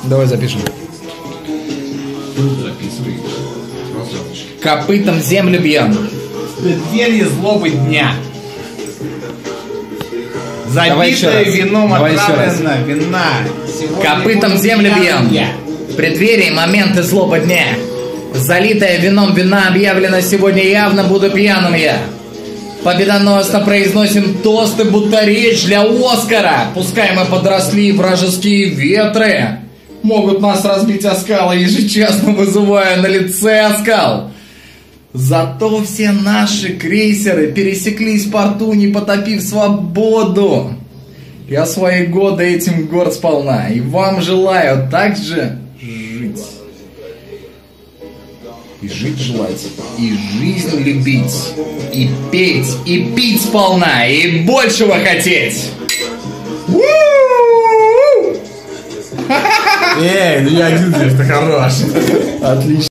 Давай запишем. Записывай. Копытом землю бьем. Преддверие злобы дня. Давай еще Забитое раз. вином Давай еще раз. отравлено вина. Сегодня Копытом буду землю пьяным бьем. я. В преддверии моменты злоба дня. Залитая вином вина объявлено, сегодня явно буду пьяным я. Победоносно произносим тосты, будто речь для Оскара. Пускай мы подросли, вражеские ветры могут нас разбить о скалы, ежечасно вызывая на лице оскал. Зато все наши крейсеры пересеклись в порту, не потопив свободу. Я свои годы этим горд сполна, и вам желаю так же жить. И жить желать, и жизнь любить, и петь, и пить сполна, и большего хотеть. Ну я один здесь, ты хорош. Отлично.